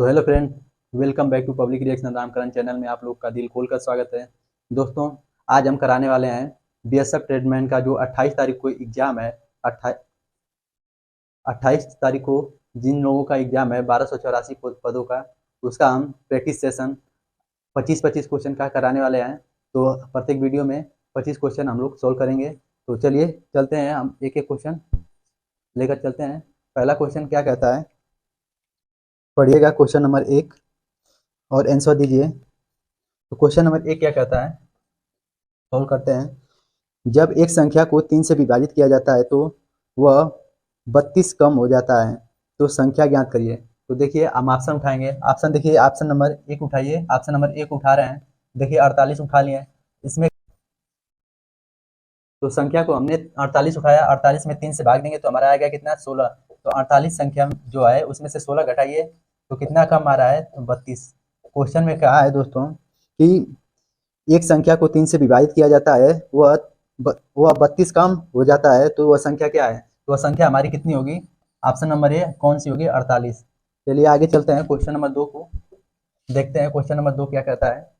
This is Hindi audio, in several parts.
तो hello friend, welcome back to public reaction Ramkaran channel में आप लोग का दिल खोल कर स्वागत है। दोस्तों, आज हम कराने वाले हैं बीएसएफ ट्रेडमैन का जो 28 तारीख को एग्जाम है। 28 तारीख को जिन लोगों का एग्जाम है 1284 पदों का, उसका हम प्रैक्टिस सेशन 25-25 क्वेश्चन का कराने वाले हैं। तो प्रत्येक वीडियो में 25 क्वेश्चन हम लोग सोल्व करेंगे। तो चलिए चलते हैं, हम एक एक क्वेश्चन लेकर चलते हैं। पहला क्वेश्चन क्या कहता है, पढ़िएगा क्वेश्चन नंबर 1 और आंसर दीजिए। तो क्वेश्चन नंबर 1 क्या कहता है, सॉल्व करते हैं। जब एक संख्या को 3 से विभाजित किया जाता है तो वह 32 कम हो जाता है, तो संख्या ज्ञात करिए। तो देखिए, हम ऑप्शन उठाएंगे। ऑप्शन देखिए, ऑप्शन नंबर 1 उठाइए। ऑप्शन नंबर 1 उठा रहे हैं, देखिए 48 उठा लिए हैं। इसमें तो संख्या को हमने 48 उठाया, 48 में 3 से भाग देंगे तो हमारा आएगा कितना, 16। तो 48 संख्या जो है उसमें से 16 घटाइए तो कितना कम आ रहा है, तो 32। क्वेश्चन में कहा है दोस्तों कि एक संख्या को 3 से विभाजित किया जाता है, वह 32 कम हो जाता है, तो वह संख्या क्या है? तो वह संख्या हमारी कितनी होगी? ऑप्शन नंबर ए कौन सी होगी? 48। चलिए आगे चलते हैं, क्वेश्चन नंबर 2 को देखते हैं। क्वेश्चन नंबर 2 क्या कहता है।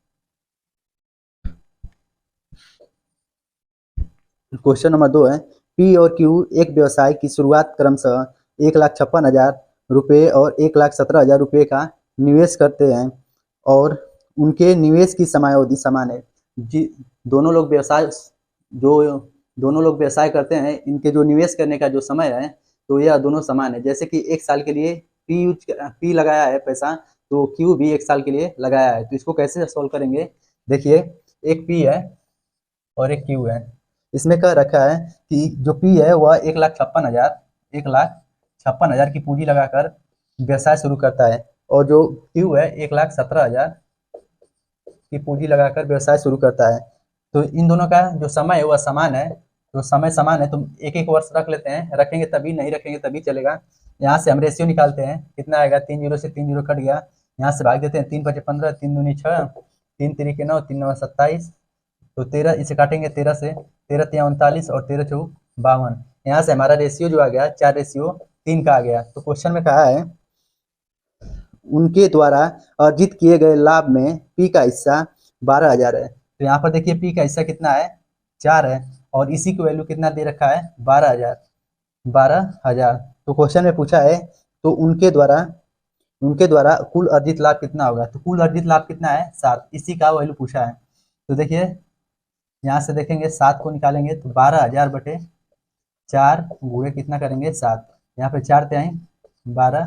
क्वेश्चन नंबर 2 है, पी और क्यू एक व्यवसाय की शुरुआत क्रमशः 1,56,000 रुपये और 1,17,000 रुपये का निवेश करते हैं और उनके निवेश की समयावधि समान है। जी, दोनों लोग व्यवसाय जो दोनों लोग व्यवसाय करते हैं, इनके जो निवेश करने का जो समय है तो यह दोनों समान है। जैसे कि 1 साल के लिए पी लगाया है पैसा, तो क्यू भी 1 साल के लिए लगाया है। तो इसको कैसे सोल्व करेंगे? देखिए, एक पी है और एक क्यू है। इसमें कह रखा है कि जो पी है वह 1,56,000 की पूंजी लगाकर व्यवसाय शुरू करता है और जो क्यू है 1,17,000 की पूंजी लगाकर व्यवसाय शुरू करता है। तो इन दोनों का जो समय है वह समान है। तो समय समान है तो एक एक वर्ष रख लेते हैं, रखेंगे तभी, नहीं रखेंगे तभी चलेगा। यहाँ से हम रेशियो निकालते हैं, कितना आएगा, 3 जीरो से 3 जीरो कट गया। यहाँ से भाग देते हैं, 3 पचे 15, 3 दूनी 6, 3 तिरी 9, 3 9 27। तो 13 इसे काटेंगे 13 से, 13 तिया 39 और 13 चौक 52। यहाँ से हमारा रेशियो जो आ गया 4:3 का आ गया। तो क्वेश्चन में कहा है, उनके द्वारा अर्जित किए गए लाभ में पी का हिस्सा 12,000 है। तो यहाँ पर देखिए पी का हिस्सा कितना है, 4 है, और इसी की वैल्यू कितना दे रखा है, 12,000। तो क्वेश्चन में पूछा है, तो उनके द्वारा कुल अर्जित लाभ कितना होगा? तो कुल अर्जित लाभ कितना है, 7। इसी का वैल्यू पूछा है। तो देखिए, यहाँ से देखेंगे 7 को निकालेंगे तो 12,000 बटे 4 गुणे कितना करेंगे, 7। यहाँ पे 4 तिहाई 12,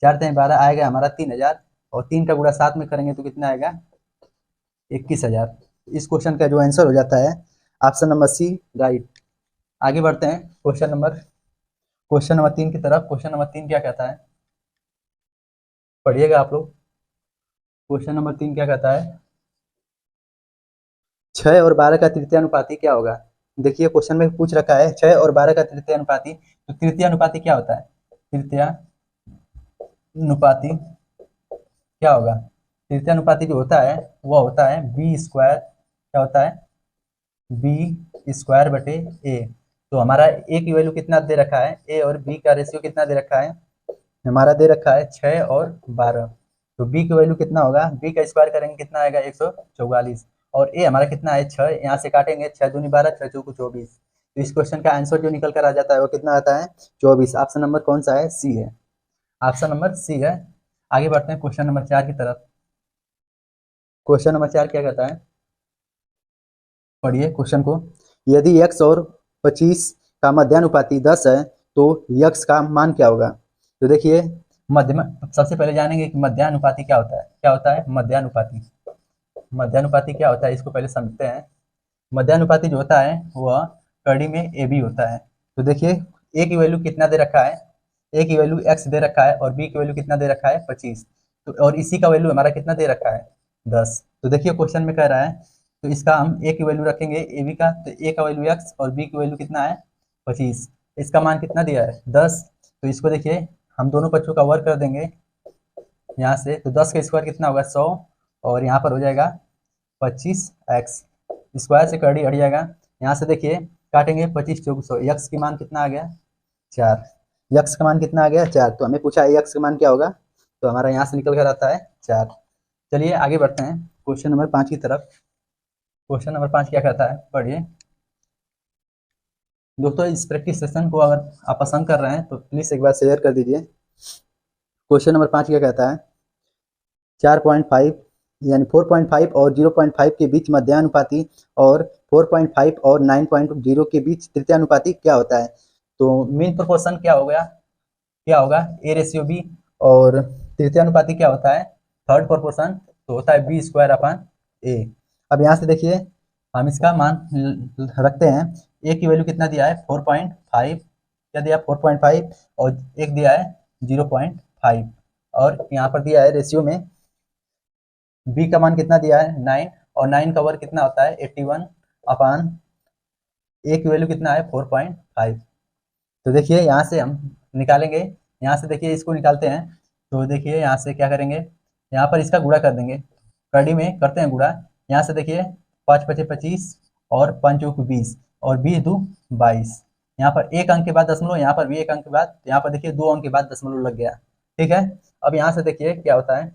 4 तिहाई 12 आएगा हमारा 3,000, और 3 का गुणा 7 में करेंगे तो कितना आएगा, 21,000। इस क्वेश्चन का जो आंसर हो जाता है ऑप्शन नंबर सी, राइट। आगे बढ़ते हैं क्वेश्चन नंबर 3 की तरफ। क्वेश्चन नंबर 3 क्या कहता है, पढ़िएगा आप लोग। क्वेश्चन नंबर 3 क्या कहता है, 6 और 12 का तृतीय अनुपाती क्या होगा? देखिए, क्वेश्चन में पूछ रखा है 6 और 12 का तृतीय अनुपाती। तो तृतीय अनुपाती क्या होता है? तृतीय अनुपाती क्या होगा? तृतीय अनुपाती जो होता है वह होता है बी स्क्वायर, क्या होता है, बी स्क्वायर बटे ए। तो हमारा ए की वैल्यू कितना दे रखा है, ए और बी का रेशियो कितना दे रखा है, हमारा दे रखा है 6 और 12। तो बी की वैल्यू कितना होगा, बी का स्क्वायर करेंगे कितना आएगा, 144, और ए हमारा कितना है 6। यहाँ से काटेंगे 6 दूनी 12, 6 चौको 24। तो इस क्वेश्चन का आंसर जो निकल कर आ जाता है वो कितना आता है, 24। ऑप्शन नंबर कौन सा है, सी है। ऑप्शन नंबर सी है। आगे बढ़ते हैं क्वेश्चन नंबर 4 की तरफ। क्वेश्चन नंबर 4 क्या कहता है, पढ़िए क्वेश्चन को। यदि x और 25 का मध्यानुपाती 10 है तो x का मान क्या होगा? तो देखिए, मध्य सबसे पहले जानेंगे कि मध्यानुपाती क्या होता है। क्या होता है मध्यानुपाती क्या होता है, इसको पहले समझते हैं। मध्यानुपाती जो होता है वह कड़ी में ए बी होता है। तो देखिए, ए की वैल्यू कितना दे रखा है, ए की वैल्यू x दे रखा है, और बी की वैल्यू कितना दे रखा है, 25। तो और इसी का वैल्यू हमारा कितना दे रखा है, 10। तो देखिए क्वेश्चन में कह रहा है, तो इसका हम ए की वैल्यू रखेंगे ए बी का, तो ए का वैल्यू x और बी की वैल्यू कितना है, 25। इसका मान कितना दिया है, 10। तो इसको देखिए, हम दोनों बच्चों का वर्क कर देंगे यहाँ से। तो 10 का स्क्वायर कितना होगा, 100, और यहाँ पर हो जाएगा 25x। स्क्वायर से कड़ी हट जाएगा। यहाँ से देखिए काटेंगे 25 चौक 100, यक्स की मान कितना आ गया, 4। यक्स का मान कितना आ गया, 4। तो हमें पूछा है यक्स का मान क्या होगा, तो हमारा यहाँ से निकल कर आता है 4। चलिए आगे बढ़ते हैं क्वेश्चन नंबर 5 की तरफ। क्वेश्चन नंबर 5 क्या कहता है, पढ़िए दोस्तों। इस प्रैक्टिस सेशन को अगर आप पसंद कर रहे हैं तो प्लीज़ एक बार शेयर कर दीजिए। क्वेश्चन नंबर 5 क्या कहता है, 4.5 यानी 4.5 और 0.5 के बीच मध्यानुपाती और 4.5 और 9.0 के बीच तृतीयानुपाती क्या होता है। तो मीन प्रोपोर्शन क्या हो गया, क्या होगा, ए रेशियो बी, और तृतीयानुपाती क्या होता है, थर्ड प्रोपोर्शन, तो होता है बी स्क्वायर अपन ए। अब यहाँ से देखिए हम इसका मान रखते हैं। ए की वैल्यू कितना दिया है 4.5, क्या दिया 4.5, और एक दिया है 0.5, और यहाँ पर दिया है रेशियो में बी का मान कितना दिया है 9, और 9 का वर्ग कितना होता है 81 अपान ए की वैल्यू कितना है 4.5। तो देखिए यहाँ से हम निकालेंगे, यहाँ से देखिए इसको निकालते हैं। तो देखिए यहाँ से क्या करेंगे, यहाँ पर इसका गुणा कर देंगे, कड़ी में करते हैं गुणा। यहाँ से देखिए 5 पचे 25 और 5 चौक 20 और 20 दू 22। यहाँ पर एक अंक के बाद दशमलव, यहाँ पर भी एक अंक के बाद, यहाँ पर देखिए 2 अंक के बाद दशमलव लग गया। ठीक है, अब यहाँ से देखिए क्या होता है,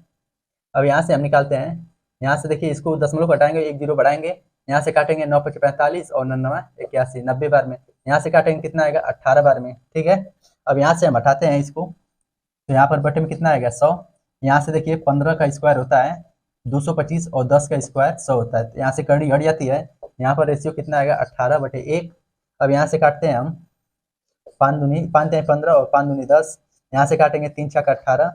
अब यहाँ से हम निकालते हैं। यहाँ से देखिए इसको दशमलव घटाएंगे, एक जीरो बढ़ाएंगे, यहाँ से काटेंगे 9 पचे 45 और 99 81, 90 बार में। यहाँ से काटेंगे कितना आएगा 18 बार में। ठीक है, अब यहाँ से हम हटाते हैं इसको, तो यहाँ पर बटे में कितना आएगा 100। यहाँ से देखिए 15 का स्क्वायर होता है 225 और 10 का स्क्वायर 100 होता है, तो यहाँ से कड़ी हट जाती है। यहाँ पर रेशियो कितना आएगा 18/1। अब यहाँ से काटते हैं हम, 5 दूनी 5 15 और 5 दूनी 10, यहाँ से काटेंगे 3 छक 18,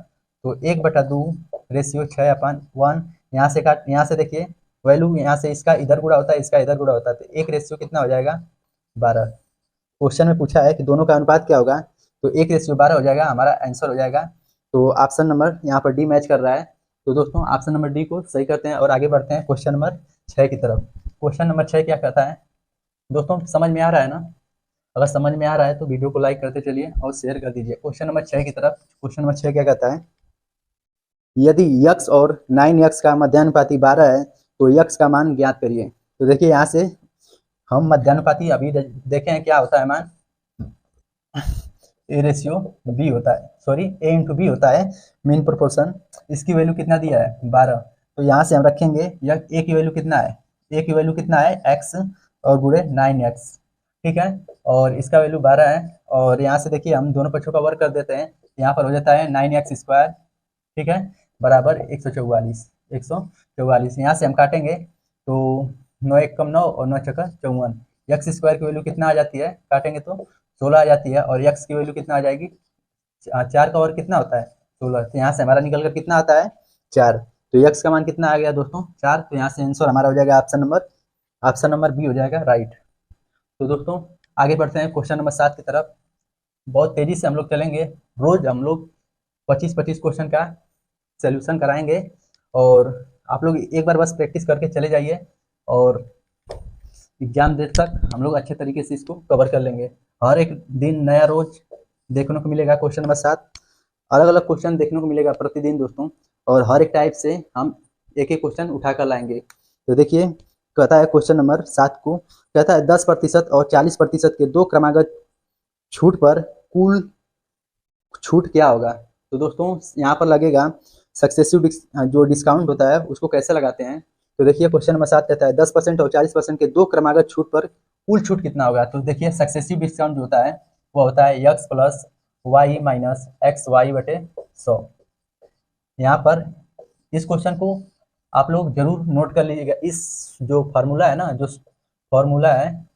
तो 1/2 रेशियो 6/1। यहाँ से काट, यहाँ से देखिए वैल्यू, यहाँ से इसका इधर गुणा होता है, इसका इधर गुणा होता है, तो एक रेशियो कितना हो जाएगा 12। क्वेश्चन में पूछा है कि दोनों का अनुपात क्या होगा, तो 1/12 हो जाएगा, हमारा आंसर हो जाएगा। तो ऑप्शन नंबर यहाँ पर डी मैच कर रहा है। तो दोस्तों ऑप्शन नंबर डी को सही करते हैं और आगे बढ़ते हैं क्वेश्चन नंबर 6 की तरफ। क्वेश्चन नंबर 6 क्या कहता है दोस्तों, समझ में आ रहा है ना? अगर समझ में आ रहा है तो वीडियो को लाइक करते चलिए और शेयर कर दीजिए। क्वेश्चन नंबर 6 की तरफ। क्वेश्चन नंबर 6 क्या कहता है, यदि यक्स और 9x का मध्यानुपाती 12 है तो यक्स का मान ज्ञात करिए। तो देखिए यहाँ से हम मध्यानुपाती अभी देखे हैं क्या होता है मान, ए रेशियो बी होता है, सॉरी ए इंटू बी होता है मीन प्रोपोर्शन। इसकी वैल्यू कितना दिया है 12, तो यहाँ से हम रखेंगे ए की वैल्यू कितना है, ए की वैल्यू कितना है x और गुणे 9x। ठीक है, और इसका वैल्यू 12 है, और यहाँ से देखिए हम दोनों पक्षों का वर्ग कर देते हैं, यहाँ पर हो जाता है 9x स्क्वायर, ठीक है, बराबर 144। 144 यहाँ से हम काटेंगे तो 9 एक कम 9 और 9 छक्का 54। एक्स स्क्वायर की वैल्यू कितना आ जाती है, काटेंगे तो 16 आ जाती है, और एक्स की वैल्यू कितना आ जाएगी, 4 का वर्ग कितना होता है 16, तो यहाँ से हमारा निकल कर कितना आता है 4। तो एक्स का मान कितना आ गया दोस्तों 4, तो यहाँ से आंसर हमारा हो जाएगा ऑप्शन नंबर बी हो जाएगा राइट। तो दोस्तों आगे बढ़ते हैं क्वेश्चन नंबर 7 की तरफ। बहुत तेजी से हम लोग चलेंगे, रोज हम लोग 25-25 क्वेश्चन का सोल्यूशन कराएंगे, और आप लोग एक बार बस प्रैक्टिस करके चले जाइए, और एग्जाम डेट तक हम लोग अच्छे तरीके से इसको कवर कर लेंगे। हर एक दिन नया रोज देखने को मिलेगा क्वेश्चन नंबर 7, अलग अलग क्वेश्चन देखने को मिलेगा प्रतिदिन दोस्तों, और हर एक टाइप से हम एक एक क्वेश्चन उठा कर लाएंगे। तो देखिए कहता है क्वेश्चन नंबर 7 को, कहता है 10% और 40% के दो क्रमागत छूट पर कुल छूट क्या होगा। तो दोस्तों यहाँ पर लगेगा सक्सेसिव जो डिस्काउंट होता है उसको कैसे लगाते हैं। तो देखिए क्वेश्चन नंबर 7 कहता है 10% और 40% के दो क्रमागत छूट पर कुल छूट कितना होगा। तो देखिए सक्सेसिव डिस्काउंट जो होता है वो होता है x plus Y minus X Y बटे 100। यहाँ पर इस क्वेश्चन को आप लोग जरूर नोट कर लीजिएगा। इस जो फार्मूला है ना, जो फार्मूला है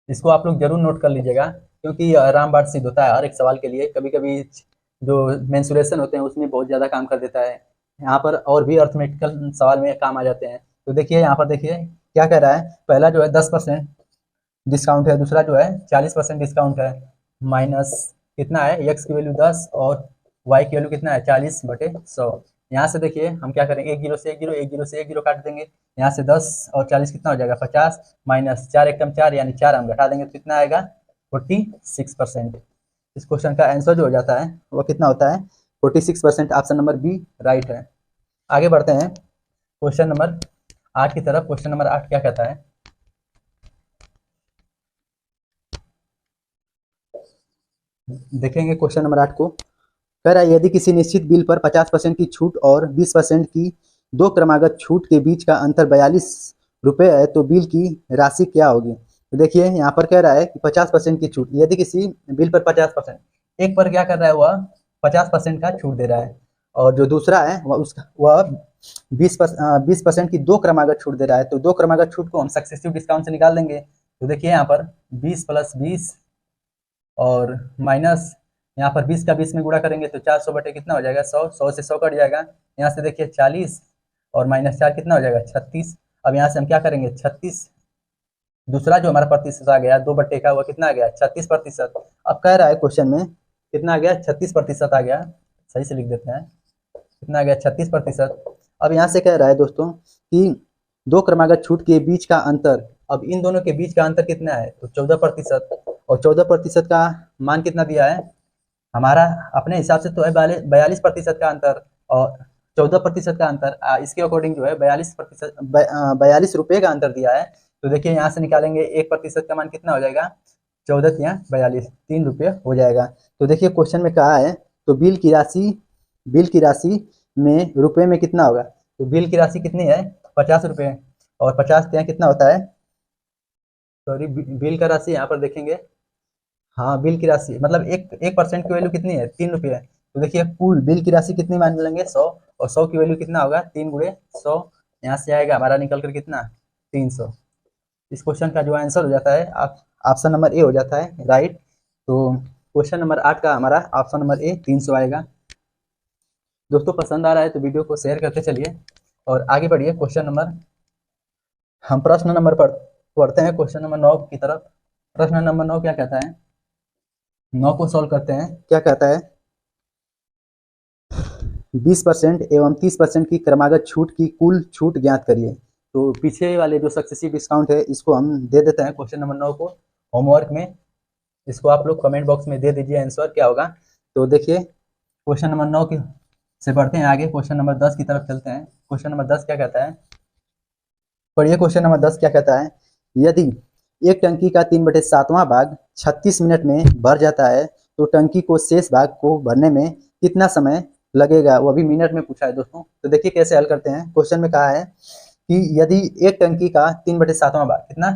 इसको आप लोग जरूर नोट कर लीजिएगा, क्योंकि रामबाण सिद्ध होता है हर एक सवाल के लिए। कभी कभी जो मेंसुरेशन होते हैं उसमें बहुत ज़्यादा काम कर देता है, यहाँ पर और भी अर्थमेटिकल सवाल में काम आ जाते हैं। तो देखिए यहाँ पर देखिए क्या कह रहा है, पहला जो है 10% डिस्काउंट है, दूसरा जो है 40% डिस्काउंट है, माइनस कितना है एक्स की वैल्यू 10 और वाई की वैल्यू कितना है 40/100। यहाँ से देखिए हम क्या करेंगे, एक जीरो से एक जीरो, एक जीरो से एक जीरो काट देंगे, यहाँ से 10 और 40 कितना हो जाएगा 50, माइनस 4 एकम 4 यानी 4 हम घटा देंगे तो कितना आएगा 46%। इस क्वेश्चन का आंसर जो हो जाता है वो कितना होता है 46%। ऑप्शन नंबर बी राइट है। आगे बढ़ते हैं क्वेश्चन नंबर 8 की तरफ। क्वेश्चन नंबर 8 क्या कहता है, देखेंगे क्वेश्चन नंबर 8 को। कह रहा है यदि किसी निश्चित बिल पर 50% की छूट और 20% की दो क्रमागत छूट के बीच का अंतर 42 रुपये है तो बिल की राशि क्या होगी। तो देखिए यहाँ पर कह रहा है कि 50% की छूट, यदि किसी बिल पर 50%, एक पर क्या कर रहा है वह 50% का छूट दे रहा है, और जो दूसरा है वह 20% की दो क्रमागत छूट दे रहा है। तो दो क्रमागत छूट को हम सक्सेसिव डिस्काउंट से निकाल देंगे। तो देखिए यहाँ पर 20 + 20 और माइनस यहाँ पर 20 का 20 में गुणा करेंगे तो 400 बटे कितना हो जाएगा 100, 100 से 100 कट जाएगा। यहाँ से देखिए 40 और -4 कितना हो जाएगा 36। अब यहाँ से हम क्या करेंगे 36, दूसरा जो हमारा प्रतिशत आ गया 2 बटे का, वह कितना आ गया 36%। अब कह रहा है क्वेश्चन में कितना आ गया 36% आ गया, सही से लिख देते हैं, कितना आ गया 36%। अब यहाँ से कह रहा है दोस्तों कि दो क्रमागत छूट के बीच का अंतर, अब इन दोनों के बीच का अंतर कितना है तो 14%, और 14% का मान कितना दिया है हमारा अपने हिसाब से तो है 42% का अंतर, और 14% का अंतर इसके अकॉर्डिंग जो है 42%, 42 रुपये का अंतर दिया है। तो देखिए यहाँ से निकालेंगे 1% का मान कितना हो जाएगा 14 या 42, 3 रुपये हो जाएगा। तो देखिए क्वेश्चन में कहा है तो बिल की राशि में रुपए में कितना होगा, तो बिल की राशि कितनी है 50 रुपये, और 50 यहाँ कितना होता है, सॉरी बिल का राशि यहाँ पर देखेंगे, हाँ बिल की राशि मतलब 1% की वैल्यू कितनी है 3 रुपये है। तो देखिए कुल बिल की राशि कितनी मान लेंगे 100, और 100 की वैल्यू कितना होगा 3 × 100, यहाँ से आएगा हमारा निकल कर कितना 300। इस क्वेश्चन का जो आंसर हो जाता है आप ऑप्शन नंबर ए हो जाता है राइट। तो क्वेश्चन नंबर 8 का हमारा ऑप्शन नंबर ए 300 आएगा। दोस्तों पसंद आ रहा है तो वीडियो को शेयर करते चलिए और आगे बढ़िए। क्वेश्चन नंबर हम प्रश्न नंबर पढ़ते हैं क्वेश्चन नंबर 9 की तरफ। प्रश्न नंबर 9 क्या कहता है, 9 को सॉल्व करते हैं। क्या कहता है 20% एवं 30% की क्रमागत छूट की कुल छूट ज्ञात करिए। तो पीछे वाले जो सक्सेसिव डिस्काउंट है इसको हम दे देते हैं क्वेश्चन नंबर 9 को होमवर्क में, इसको आप लोग कमेंट बॉक्स में दे दीजिए आंसर क्या होगा। तो देखिए क्वेश्चन नंबर 9 की से बढ़ते हैं आगे, क्वेश्चन नंबर 10 की तरफ चलते हैं। क्वेश्चन नंबर 10 क्या कहता है, पढ़िए क्वेश्चन नंबर 10 क्या कहता है, यदि एक टंकी का 3/7वां भाग 36 मिनट में भर जाता है तो टंकी को शेष भाग को भरने में कितना समय लगेगा, वो भी मिनट में पूछा है दोस्तों। तो देखिए कैसे हल करते हैं। क्वेश्चन में कहा है कि यदि एक टंकी का 3/7वां भाग कितना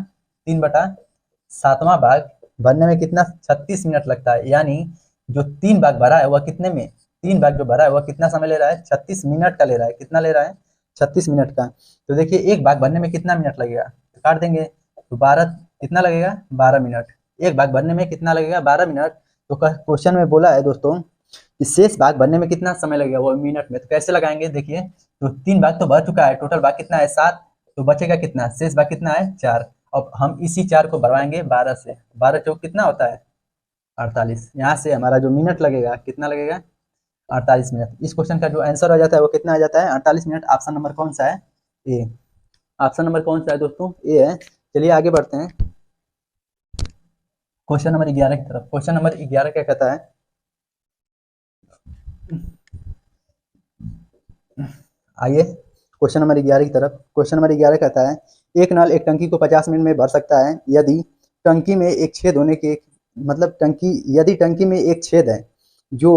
3/7वां भाग भरने में कितना 36 मिनट लगता है, यानी जो 3 भाग भरा है वह कितने में, 3 भाग जो भरा है वह कितना समय ले रहा है 36 मिनट का ले रहा है, कितना ले रहा है 36 मिनट का। तो देखिए एक भाग भरने में कितना मिनट लगेगा, तो काट देंगे तो 12 कितना लगेगा 12 मिनट, एक भाग भरने में कितना लगेगा 12 मिनट। तो क्वेश्चन में बोला है दोस्तों कि शेष भाग भरने में कितना समय लगेगा वो मिनट में। तो कैसे लगाएंगे देखिए, तो 3 भाग तो भर चुका है, टोटल भाग कितना है 7, तो बचेगा कितना शेष भाग कितना है 4। अब हम इसी 4 को भरवाएंगे 12 से, 12 चौक कितना होता है 48, यहाँ से हमारा जो मिनट लगेगा कितना लगेगा 48 मिनट। इस क्वेश्चन का जो आंसर आ जाता है वो कितना आ जाता है 48 मिनट। ऑप्शन नंबर कौन सा है ए, ऑप्शन नंबर कौन सा है दोस्तों ए है। चलिए आगे बढ़ते हैं क्वेश्चन नंबर 11 की तरफ। क्वेश्चन नंबर 11 क्या कहता है, आइए क्वेश्चन नंबर 11 की तरफ। क्वेश्चन नंबर 11 कहता है एक नल एक टंकी को 50 मिनट में भर सकता है यदि टंकी में एक छेद होने के, मतलब यदि टंकी में एक छेद है जो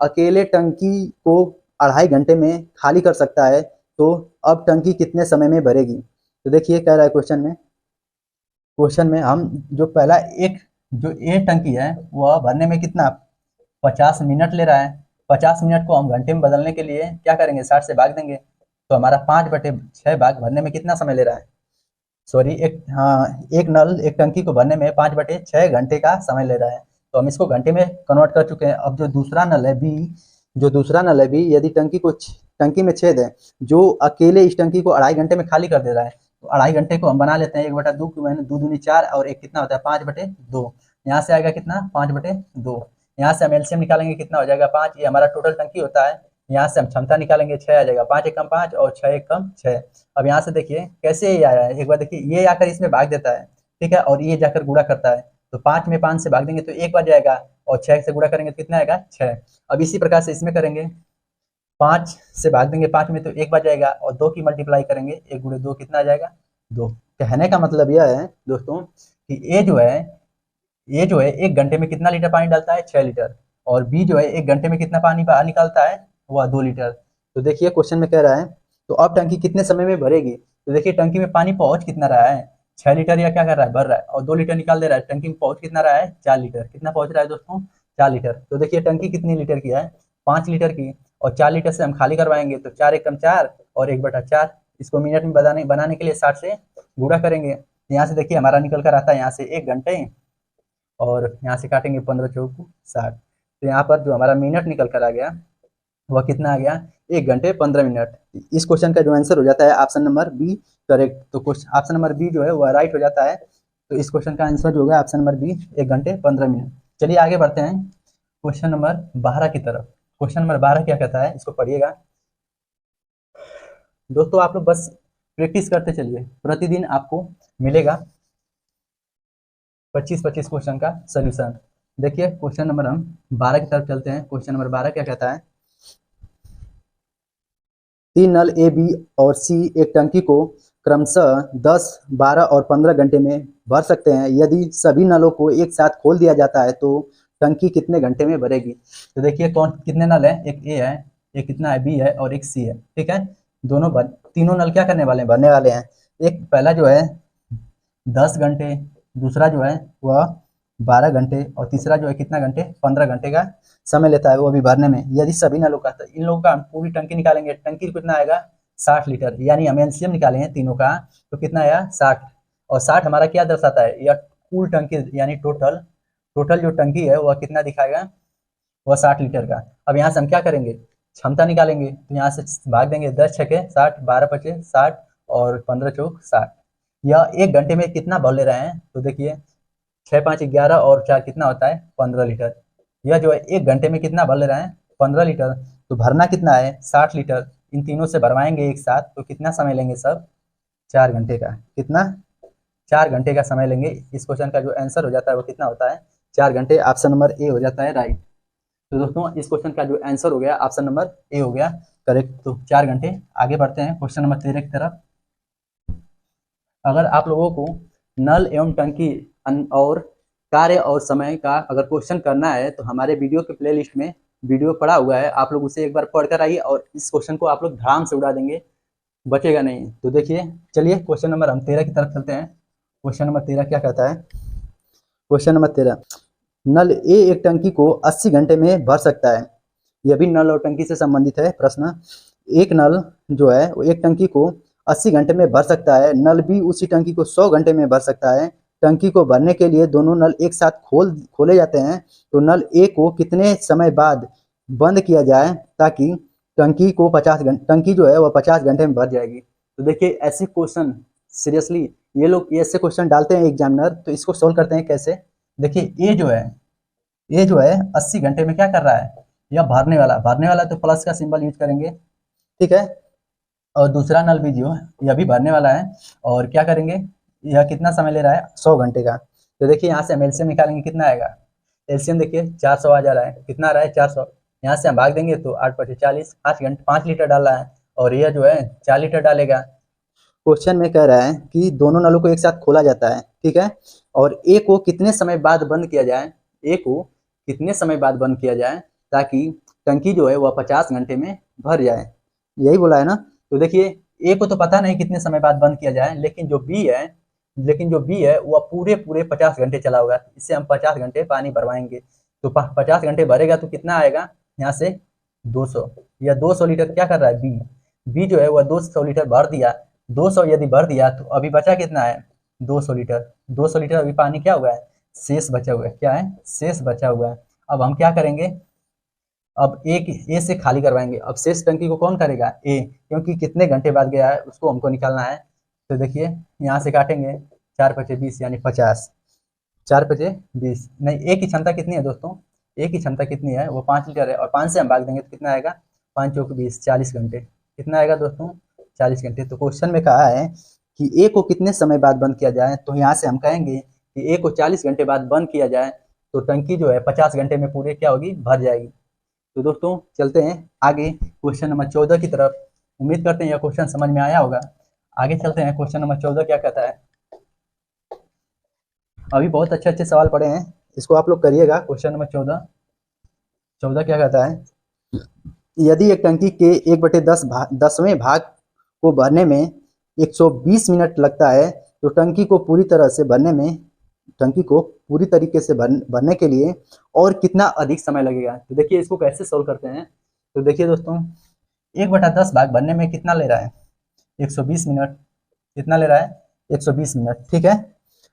अकेले टंकी को 2.5 घंटे में खाली कर सकता है, तो अब टंकी कितने समय में भरेगी। तो देखिए कह रहा है क्वेश्चन में हम जो पहला एक जो ए टंकी है वह भरने में कितना 50 मिनट ले रहा है, 50 मिनट को हम घंटे में बदलने के लिए क्या करेंगे 60 से भाग देंगे, तो हमारा 5/6 भाग भरने में कितना समय ले रहा है, सॉरी एक नल एक टंकी को भरने में 5/6 घंटे का समय ले रहा है। तो हम इसको घंटे में कन्वर्ट कर चुके हैं। अब जो दूसरा नल है बी, यदि टंकी में छेद है जो अकेले इस टंकी को 2.5 घंटे में खाली कर दे रहा है, तो 2.5 घंटे को हम बना लेते हैं 1/2 की मैंने 2 दूनी 4 और एक कितना होता है 5/2, यहाँ से आएगा कितना 5/2, यहाँ से हम एलसीएम निकालेंगे कितना हो जाएगा 5, ये हमारा टोटल टंकी होता है। यहाँ से हम क्षमता निकालेंगे 6 आ जाएगा, 5 एकम 5 और 6 एकम 6। अब यहाँ से देखिए कैसे ये आया है, एक बार देखिए ये आकर इसमें भाग देता है, ठीक है, और ये जाकर गुणा करता है, तो 5 में 5 से भाग देंगे तो 1 बार जाएगा, और 6 से गुणा करेंगे तो कितना आएगा 6। अब इसी प्रकार से इसमें करेंगे 5 से भाग देंगे 5 में तो 1 बार जाएगा, और 2 की मल्टीप्लाई करेंगे 1 × 2 कितना आ जाएगा 2। कहने का मतलब यह है दोस्तों कि ये जो है 1 घंटे में कितना लीटर पानी डालता है 6 लीटर, और बी जो है 1 घंटे में कितना पानी बाहर निकालता है, वह 2 लीटर। तो देखिए क्वेश्चन में कह रहा है तो अब टंकी कितने समय में भरेगी। तो देखिए टंकी में पानी पहुंच कितना रहा है, 6 लीटर या क्या कर रहा है, भर रहा है, और 2 लीटर निकाल दे रहा है। टंकी में पहुंच कितना रहा है, 4 लीटर। कितना पहुंच रहा है दोस्तों, 4 लीटर। तो देखिए टंकी कितनी लीटर की है, 5 लीटर की, और 4 लीटर से हम खाली करवाएंगे तो 4 × 4 और 1/4। इसको मिनट में बनाने बनाने के लिए 60 से गुणा करेंगे। यहाँ से देखिए हमारा निकल कर आता है यहाँ से 1 घंटे, और यहाँ से काटेंगे 15 चौक 60। तो यहाँ पर जो हमारा मिनट निकल कर आ गया वह कितना आ गया, 1 घंटे 15 मिनट। इस क्वेश्चन का जो आंसर हो जाता है ऑप्शन नंबर बी करेक्ट। तो ऑप्शन नंबर बी जो है वह राइट हो जाता है। तो इस क्वेश्चन का आंसर जो होगा ऑप्शन नंबर बी, 1 घंटे 15 मिनट। चलिए आगे बढ़ते हैं क्वेश्चन नंबर 12 की तरफ। क्वेश्चन नंबर 12 क्या कहता है, इसको पढ़िएगा दोस्तों। आप लोग बस प्रैक्टिस करते चलिए, प्रतिदिन आपको मिलेगा 25-25 क्वेश्चन का सोल्यूशन। देखिए क्वेश्चन नंबर हम 12 की तरफ चलते हैं। क्वेश्चन नंबर 12 क्या कहता है, 3 नल ए, बी और सी एक टंकी को क्रमशः 10, 12 और 15 घंटे में भर सकते हैं। यदि सभी नलों को एक साथ खोल दिया जाता है तो टंकी कितने घंटे में भरेगी। तो देखिए कौन कितने नल है, एक ए है, एक कितना है बी है, और एक सी है। ठीक है, तीनों नल क्या करने वाले हैं, भरने वाले हैं। एक पहला जो है 10 घंटे, दूसरा जो है वह 12 घंटे, और तीसरा जो है कितना घंटे, 15 घंटे का समय लेता है वो अभी भरने में। यदि सभी नलों का, तो इन लोगों का हम पूरी टंकी निकालेंगे, टंकी कितना आएगा 60 लीटर, यानी हम एलसीएम निकाले हैं तीनों का, तो कितना आया 60। और 60 हमारा क्या दर्शाता है, यह कुल टंकी यानी टोटल टोटल जो टंकी है वह कितना दिखाएगा, वह 60 लीटर का। अब यहाँ से हम क्या करेंगे, क्षमता निकालेंगे। तो यहाँ से भाग देंगे, 10×6 = 60, 12×5 = 60 और 15×4 = 60। यह 1 घंटे में कितना भर ले रहे हैं, तो देखिए 6×5 = 11 और 4 कितना होता है, 15 लीटर। यह जो है 1 घंटे में कितना भर ले रहे हैं, 15 लीटर। तो भरना कितना है, 60 लीटर। इन तीनों से भरवाएंगे एक साथ तो कितना समय लेंगे सब, 4 घंटे का। कितना, 4 घंटे का समय लेंगे। इस क्वेश्चन का जो आंसर हो जाता है वो कितना होता है, 4 घंटे। ऑप्शन नंबर ए हो जाता है राइट। तो दोस्तों इस क्वेश्चन का जो आंसर हो गया ऑप्शन नंबर ए हो गया करेक्ट। तो 4 घंटे। आगे बढ़ते हैं क्वेश्चन नंबर 13 की तरफ। अगर आप लोगों को नल एवं टंकी और कार्य और समय का अगर क्वेश्चन करना है तो हमारे वीडियो के प्लेलिस्ट में वीडियो पड़ा हुआ है, आप लोग उसे एक बार पढ़ कर आइए और इस क्वेश्चन को आप लोग धड़ाम से उड़ा देंगे, बचेगा नहीं। तो देखिए चलिए क्वेश्चन नंबर हम 13 की तरफ चलते हैं। क्वेश्चन नंबर 13 क्या कहता है, क्वेश्चन नंबर 13, नल ए एक टंकी को 80 घंटे में भर सकता है। यह भी नल और टंकी से संबंधित है प्रश्न। एक नल जो है वो एक टंकी को 80 घंटे में भर सकता है, नल बी उसी टंकी को 100 घंटे में भर सकता है। टंकी को भरने के लिए दोनों नल एक साथ खोले जाते हैं, तो नल ए को कितने समय बाद बंद किया जाए ताकि टंकी को 50 घंटे टंकी जो है वह 50 घंटे में भर जाएगी। तो देखिए ऐसे क्वेश्चन सीरियसली ये लोग ऐसे क्वेश्चन डालते हैं एग्जामिनर, तो इसको सोल्व करते हैं कैसे। देखिए ए जो है 80 घंटे में क्या कर रहा है, यह भरने वाला तो प्लस का सिंबल यूज करेंगे। ठीक है, और दूसरा नल भी जो यह भी भरने वाला है, और क्या करेंगे, यह कितना समय ले रहा है, 100 घंटे का। तो देखिए यहाँ से हम एलसीएम निकालेंगे, कितना आएगा, एलसीएम देखिए 400 आ जा रहा है। कितना आ रहा है, 400। यहाँ से हम भाग देंगे तो 8×5 = 40, 5 लीटर डाल रहा है, और यह जो है 4 लीटर डालेगा। क्वेश्चन में कह रहा है कि दोनों नलों को एक साथ खोला जाता है, ठीक है, और ए को कितने समय बाद बंद किया जाए, ए को कितने समय बाद बंद किया जाए ताकि टंकी जो है वह 50 घंटे में भर जाए, यही बोला है ना। तो देखिए ए को तो पता नहीं कितने समय बाद बंद किया जाए, लेकिन जो बी है वह पूरे 50 घंटे चला होगा। इससे हम 50 घंटे पानी भरवाएंगे, तो 50 घंटे भरेगा तो कितना आएगा, यहाँ से 200। या 200 लीटर क्या कर रहा है, बी जो है वह 200 लीटर भर दिया। 200 यदि भर दिया तो अभी बचा कितना है, 200 लीटर। 200 लीटर अभी पानी क्या हुआ है, शेष बचा हुआ है। क्या है, शेष बचा हुआ है। अब हम क्या करेंगे, अब ए से खाली करवाएंगे। अब शेष टंकी को कौन करेगा, ए, क्योंकि कितने घंटे बाद गया है उसको हमको निकालना है। तो देखिए यहाँ से काटेंगे, 4×5 = 20 यानी 50। 4×5 = 20 नहीं, ए की क्षमता कितनी है दोस्तों, ए की क्षमता कितनी है, वो 5 लीटर है, और 5 से हम भाग देंगे तो कितना आएगा, 5×4 = 20 40 घंटे। कितना आएगा दोस्तों, 40 घंटे। तो क्वेश्चन में कहा है कि ए को कितने समय बाद बंद किया जाए, तो यहाँ से हम कहेंगे कि ए को 40 घंटे बाद बंद किया जाए तो टंकी जो है 50 घंटे में पूरे क्या होगी, भर जाएगी। तो दोस्तों चलते हैं आगे क्वेश्चन नंबर 14 की तरफ। उम्मीद करते हैं यह क्वेश्चन समझ में आया होगा। आगे चलते हैं, क्वेश्चन नंबर 14 क्या कहता है। अभी बहुत अच्छे अच्छे सवाल पड़े हैं, इसको आप लोग करिएगा। क्वेश्चन नंबर 14, 14 क्या कहता है, यदि एक टंकी के 1/10वें भाग को भरने में 120 मिनट लगता है तो टंकी को पूरी तरीके से भरने के लिए और कितना अधिक समय लगेगा। तो देखिए इसको कैसे सोल्व करते हैं। तो देखिए दोस्तों, 1/10 भाग भरने में कितना ले रहा है, 120 मिनट। कितना ले रहा है, 120 मिनट, ठीक है।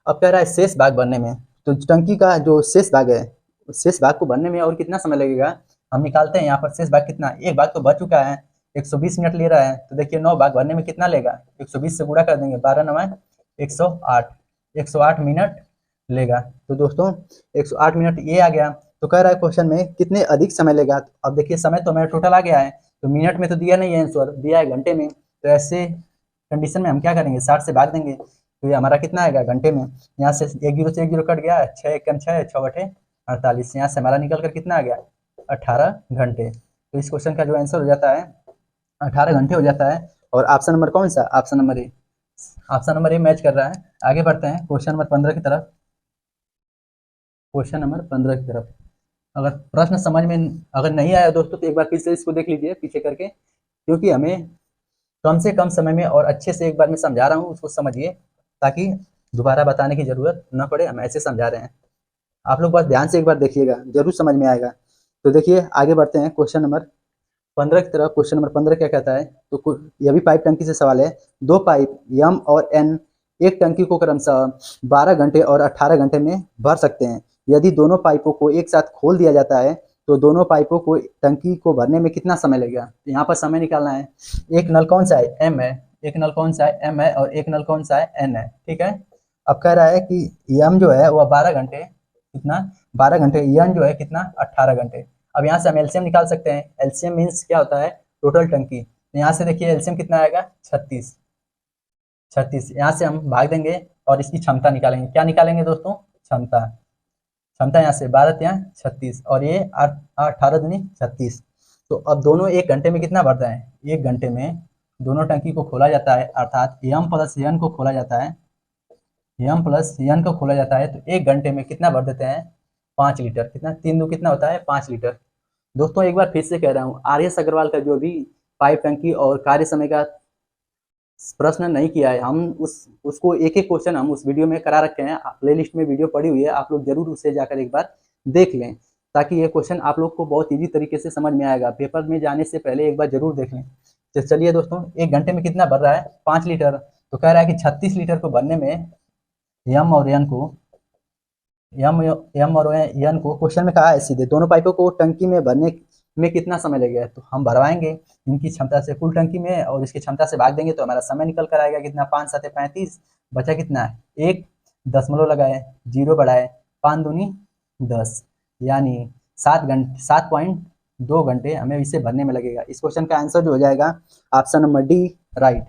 अब कह रहा है शेष भाग भरने में, तो टंकी का जो शेष भाग है, शेष भाग को भरने में और कितना समय लगेगा, हम निकालते हैं। यहाँ पर शेष भाग कितना, एक भाग तो भर चुका है, 120 मिनट ले रहा है, तो देखिए 9 भाग भरने में कितना लेगा, 120 से गुणा कर देंगे, 12 9 108, 108 मिनट लेगा। तो दोस्तों 108 मिनट ये आ गया। तो कह रहा है क्वेश्चन में कितने अधिक समय लेगा। अब देखिए समय तो मेरा टोटल आ गया है, तो मिनट में तो दिया नहीं है आंसर, दिया है घंटे में। तो ऐसे कंडीशन में हम क्या करेंगे, 60 से भाग देंगे, तो ये हमारा कितना आएगा घंटे में। यहाँ से एक जीरो कट गया, 6 एकम 6, 6 बटे 48, यहाँ से हमारा निकल कर कितना आ गया, 18 घंटे। तो इस क्वेश्चन का जो आंसर हो जाता है 18 घंटे हो जाता है। और ऑप्शन नंबर कौन सा, ऑप्शन नंबर ए, ऑप्शन नंबर ए मैच कर रहा है। आगे बढ़ते हैं क्वेश्चन नंबर 15 की तरफ। क्वेश्चन नंबर 15 की तरफ, अगर प्रश्न समझ में अगर नहीं आया दोस्तों तो एक बार फिर से इसको देख लीजिए पीछे करके, क्योंकि हमें कम से कम समय में और अच्छे से एक बार मैं समझा रहा हूँ, उसको समझिए, ताकि दोबारा बताने की जरूरत न पड़े। हम ऐसे समझा रहे हैं, आप लोग बस ध्यान से एक बार देखिएगा, जरूर समझ में आएगा। तो देखिए आगे बढ़ते हैं क्वेश्चन नंबर 15 की तरफ। क्वेश्चन नंबर 15 क्या कहता है, तो यह भी पाइप टंकी से सवाल है। दो पाइप यम और एन एक टंकी को क्रमशः 12 घंटे और 18 घंटे में भर सकते हैं। यदि दोनों पाइपों को एक साथ खोल दिया जाता है तो दोनों पाइपों को टंकी को भरने में कितना समय लगेगा। यहाँ पर समय निकालना है। एक नल कौन सा है, एम है, एक नल कौन सा है, एम है, और एक नल कौन सा है, एन है, ठीक है। अब कह रहा है कि यम जो है वह 12 घंटे, कितना, 12 घंटे, एन जो है कितना, 18 घंटे। अब यहाँ से हम एलसीएम निकाल सकते हैं। एलसीएम मीन्स क्या होता है, टोटल टंकी। तो यहाँ से देखिए एलसीएम कितना आएगा, 36, 36। यहाँ से हम भाग देंगे और इसकी क्षमता निकालेंगे। क्या निकालेंगे दोस्तों, क्षमता। क्षमता यहाँ से 12 यहाँ 36, और ये 18 दूनी 36। तो अब दोनों एक घंटे में कितना भरता है, एक घंटे में दोनों टंकी को खोला जाता है, अर्थात एम प्लस एन को खोला जाता है, एम प्लस एन को खोला जाता है। तो एक घंटे में कितना भर देते हैं, 5 लीटर। कितना, 3 दो कितना होता है, 5 लीटर। दोस्तों एक बार फिर से कह रहा हूँ, आर एस अग्रवाल का जो भी पाइप टंकी और कार्य समय का प्रश्न नहीं किया है, हम उसको एक एक क्वेश्चन हम उस वीडियो में करा रखे हैं, प्ले लिस्ट में वीडियो पड़ी हुई है, आप लोग जरूर उसे जाकर एक बार देख लें, ताकि ये क्वेश्चन आप लोग को बहुत ईजी तरीके से समझ में आएगा। पेपर में जाने से पहले एक बार जरूर देख लें। तो चलिए दोस्तों, एक घंटे में कितना भर रहा है, 5 लीटर। तो कह रहा है कि 36 लीटर को भरने में यम और एन को, यम यम और एन को, क्वेश्चन में कहा है सीधे दोनों पाइपों को टंकी में भरने में कितना समय लगेगा। तो हम भरवाएंगे इनकी क्षमता से कुल टंकी में, और इसकी क्षमता से भाग देंगे तो हमारा समय निकल कर आएगा कितना, 5 7 35, बचा कितना, एक दशमलव लगाए, जीरो बढ़ाए, 5 दूनी 10, यानी 7 घंटे हमें इसे भरने में लगेगा। इस क्वेश्चन का आंसर जो हो जाएगा ऑप्शन नंबर डी, राइट।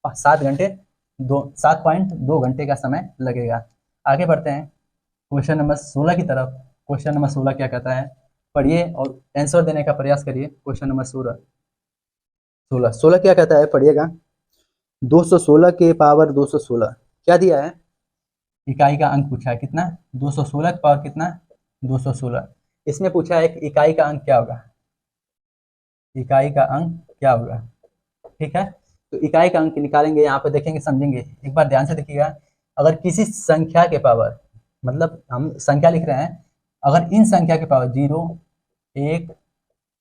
7.2 घंटे का समय लगेगा। आगे बढ़ते हैं क्वेश्चन नंबर 16 की तरफ। क्वेश्चन नंबर 16 क्या कहता है, पढ़िए और आंसर देने का प्रयास करिए। क्वेश्चन नंबर 16 क्या कहता है, पढ़िएगा। 216 के पावर 216 क्या दिया है, इकाई का अंक पूछा है, कितना, 216 का पावर कितना, 216। इसमें पूछा है कि इकाई का अंक क्या होगा, इकाई का अंक क्या होगा, ठीक है। तो इकाई का अंक निकालेंगे, यहाँ पे देखेंगे, समझेंगे, एक बार ध्यान से देखिएगा। अगर किसी संख्या के पावर, मतलब हम संख्या लिख रहे हैं, अगर इन संख्या के पावर 0 1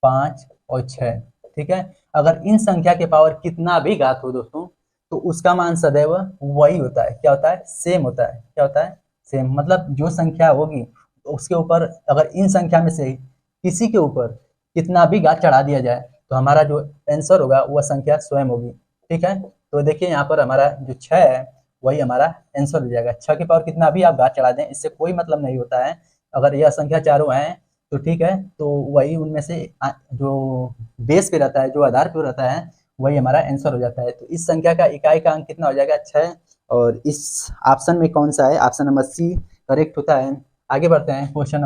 5 और 6, ठीक है, अगर इन संख्या के पावर कितना भी घात हो दोस्तों, तो उसका मान सदैव वही होता है, क्या होता है, सेम होता है। क्या होता है, सेम। मतलब जो संख्या होगी उसके ऊपर, अगर इन संख्या में से किसी के ऊपर कितना भी घात चढ़ा दिया जाए तो हमारा जो आंसर होगा वह संख्या स्वयं होगी, ठीक है। तो देखिए यहाँ पर हमारा जो 6 है वही हमारा आंसर हो जाएगा। 6 के पावर कितना भी आप घात चढ़ा दें, इससे कोई मतलब नहीं होता है। अगर यह संख्या चारों है तो ठीक है, तो वही उनमें से जो बेस पे रहता है, जो आधार पे रहता है, वही हमारा आंसर हो जाता है। तो इस संख्या का इकाई का अंक कितना हो जाएगा, 6। और इस ऑप्शन में कौन सा है, ऑप्शन नंबर सी करेक्ट होता है। आगे बढ़ते हैं क्वेश्चन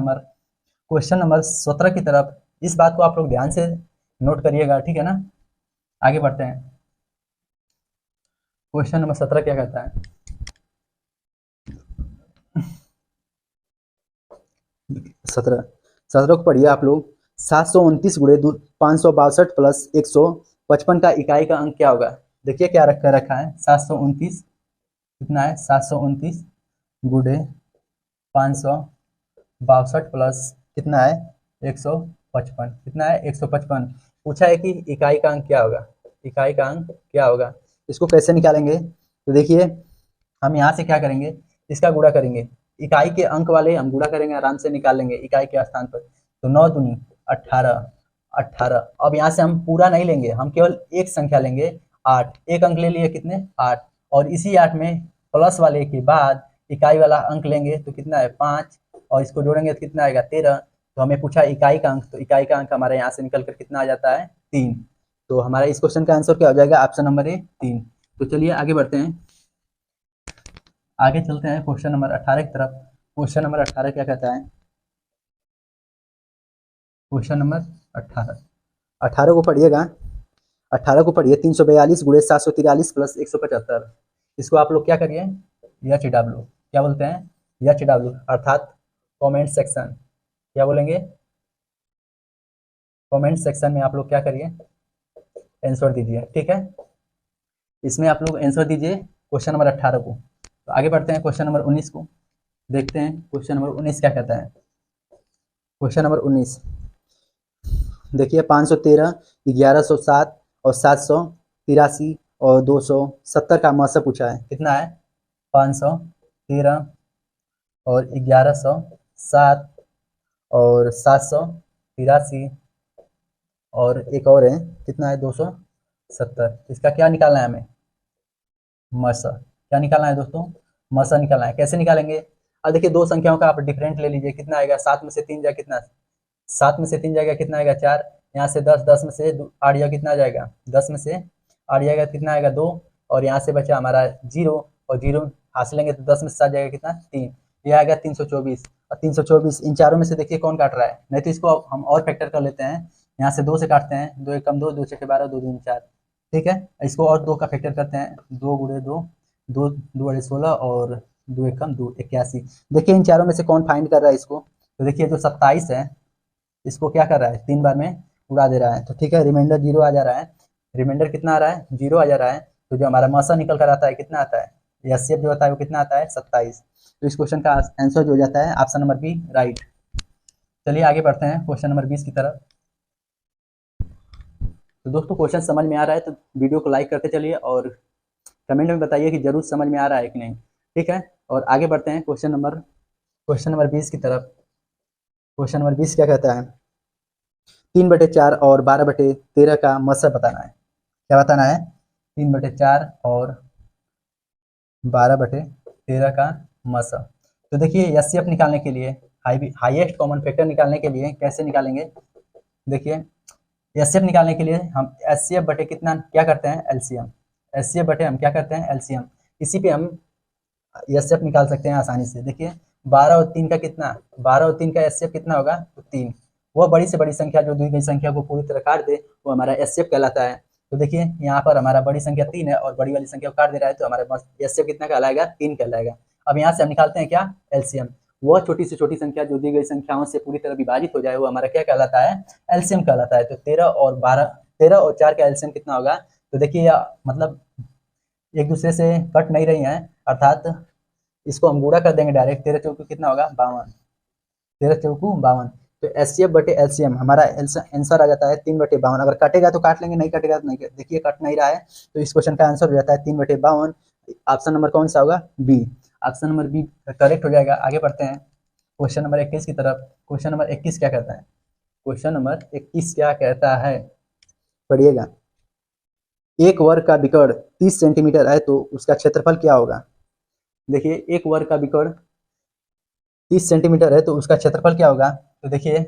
नंबर 17 की तरफ। इस बात को आप लोग ध्यान से नोट करिएगा, ठीक है ना। आगे बढ़ते हैं, क्वेश्चन नंबर 17 क्या कहता है, 17 को पढ़िए आप लोग। 729 गुणे 562 प्लस 155 का इकाई का अंक क्या होगा? देखिए क्या रखा है, 729 कितना है, 729 गुणे 562 प्लस कितना है 155, कितना है 155। पूछा है कि इकाई का अंक क्या होगा, इकाई का अंक क्या होगा, इसको कैसे निकालेंगे? तो देखिए हम यहाँ से क्या करेंगे, इसका गुणा करेंगे, इकाई के अंक वाले हम गुणा करेंगे, आराम से निकाल लेंगे इकाई के स्थान पर। तो 9 दूनी 18, 18। अब यहाँ से हम पूरा नहीं लेंगे, हम केवल एक संख्या लेंगे 8, एक अंक ले लिए कितने 8, और इसी 8 में प्लस वाले के बाद इकाई वाला अंक लेंगे तो कितना है 5, और इसको जोड़ेंगे तो कितना आएगा 13। तो हमें पूछा इकाई का अंक, तो इकाई का अंक हमारे यहाँ से निकल कर कितना आ जाता है 3। तो हमारा इस क्वेश्चन का आंसर क्या हो जाएगा, ऑप्शन नंबर ए 3। तो चलिए आगे बढ़ते हैं, आगे चलते हैं क्वेश्चन नंबर 18 की तरफ। क्वेश्चन नंबर 18 क्या कहता है, क्वेश्चन नंबर 18, 18 को पढ़िएगा, 18 को पढ़िए, 342 गुणे 743 प्लस 175। इसको आप लोग क्या करिए, एच डब्ल्यू, क्या बोलते हैं एच डब्ल्यू, अर्थात कमेंट सेक्शन, क्या बोलेंगे, कमेंट सेक्शन में आप लोग क्या करिए, आंसर दीजिए, ठीक है। इसमें आप लोग आंसर दीजिए क्वेश्चन नंबर 18 को। तो आगे बढ़ते हैं क्वेश्चन नंबर 19 को, देखते हैं क्वेश्चन नंबर 19 क्या कहता है। क्वेश्चन नंबर 19 देखिए, 513, 1107 और 783 और 270 का मौसा पूछा है, कितना है 513 और 1107 और 783 और एक और है कितना है 270। इसका क्या निकालना है हमें, मसा, क्या निकालना है दोस्तों, मसा निकालना है। कैसे निकालेंगे, अब देखिए दो संख्याओं का आप डिफरेंट ले लीजिए, कितना आएगा 7 में से 3 जाएगा कितना, 7 में से 3 जाएगा कितना आएगा 4, यहाँ से 10, 10 में से 8 जाएगा कितना आ जाएगा, 10 में से 8 जाएगा कितना आएगा 2, और यहाँ से बचा हमारा 0, और 0 हासिल लेंगे तो 10 में से 7 जाएगा कितना 3, ये आएगा 324। और 324 इन चारों में से देखिए कौन काट रहा है, नहीं तो इसको हम और फैक्टर कर लेते हैं, यहाँ से 2 से काटते हैं, 2 एक कम 2, 2 छके 12, 2 दूनी 4, ठीक है। इसको और 2 का फैक्टर करते हैं, 2 गुणे 2, 2 2 बड़े 16 और 2 एक कम 2 81। देखिए इन चारों में से कौन फाइंड कर रहा है इसको, तो देखिए जो 27 है इसको क्या कर रहा है 3 बार में उड़ा दे रहा है, तो ठीक है रिमाइंडर 0 आ जा रहा है, रिमाइंडर कितना आ रहा है 0 आ जा रहा है। तो जो हमारा मौसा निकल कर आता है कितना आता है, एचसीएफ जो होता है वो कितना आता है 27। तो इस क्वेश्चन का आंसर जो हो जाता है ऑप्शन नंबर बी राइट। चलिए आगे बढ़ते हैं क्वेश्चन नंबर 20 की तरफ। तो दोस्तों क्वेश्चन समझ में आ रहा है तो वीडियो को लाइक करते चलिए और कमेंट में बताइए कि जरूर समझ में आ रहा है कि नहीं, ठीक है। और आगे बढ़ते हैं क्वेश्चन नंबर 20 की तरफ। क्वेश्चन नंबर 20 क्या कहता है, 3/4 और 12/13 का मसा बताना है, क्या बताना है 3/4 और 12/13 का मसा। तो देखिए एचसीएफ निकालने के लिए, हाईएस्ट कॉमन फैक्टर निकालने के लिए कैसे निकालेंगे, देखिए एचसीएफ निकालने के लिए हम एचसीएफ बटे कितना क्या करते हैं एलसीएम, एचसीएफ बटे हम क्या करते हैं एलसीएम, इसी पे हम एचसीएफ निकाल सकते हैं आसानी से। देखिए 12 और 3 का कितना, 12 और 3 का एचसीएफ कितना होगा, तो 3। वह बड़ी से बड़ी संख्या जो दी गई संख्या को पूरी तरह काट दे वो हमारा एचसीएफ कहलाता है। तो देखिए यहाँ पर हमारा बड़ी संख्या 3 है और बड़ी वाली संख्या को काट दे रहा है, तो हमारे पास एचसीएफ कितना कहलाएगा 3 कहलाएगा। अब यहाँ से हम निकालते हैं क्या एलसीएम, वह छोटी से छोटी संख्या जो दी गई संख्याओं से पूरी तरह विभाजित हो जाए वो हमारा क्या कहलाता है एलसीएम कहलाता है। तो 13 और 12, 13 और 4 का एलसीएम कितना होगा, तो देखिए यह मतलब एक दूसरे से कट नहीं रही हैं, अर्थात इसको हम गुणा कर देंगे डायरेक्ट, 13 चौकू कितना होगा 52, 13 चौकू 52। तो एचसीएफ बटे एलसीएम हमारा आंसर आ जाता है 3/52। अगर कटेगा तो काट लेंगे, नहीं कटेगा तो नहीं, देखिए कट नहीं रहा है, तो इस क्वेश्चन का आंसर हो जाता है 3/52। ऑप्शन नंबर कौन सा होगा B, option number B correct हो जाएगा। आगे बढ़ते हैं क्वेश्चन नंबर 21 की तरफ। क्वेश्चन नंबर 21 क्या कहता है, क्वेश्चन नंबर 21 क्या कहता है, पढ़िएगा, एक वर्ग का विकर्ण 30 सेंटीमीटर है तो उसका क्षेत्रफल क्या होगा। देखिए एक वर्ग का विकर्ण 30 सेंटीमीटर है तो उसका क्षेत्रफल क्या होगा। तो देखिए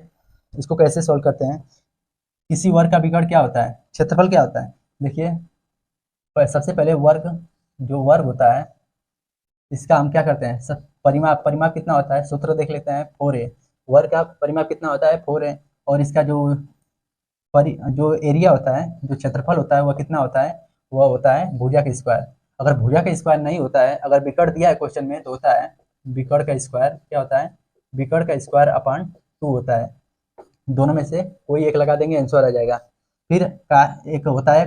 इसको कैसे सॉल्व करते हैं, किसी वर्ग का विकर्ण क्या होता है क्षेत्रफल क्या होता है। देखिए सबसे पहले वर्ग, जो वर्ग होता है इसका हम क्या करते हैं सब परिमाप, परिमाप कितना होता है सूत्र देख लेते हैं 4a, वर्ग का परिमाप कितना होता है 4a, और इसका जो एरिया होता है, जो क्षेत्रफल होता है वह कितना होता है, वह होता है भुजा का स्क्वायर। अगर भुजा का स्क्वायर नहीं होता है, अगर विकर्ण दिया है क्वेश्चन में तो होता है विकर्ण का स्क्वायर क्या होता है, विकर्ण का स्क्वायर अपॉन 2 होता है। दोनों में से कोई एक लगा देंगे, आंसर आ जाएगा। फिर का एक होता है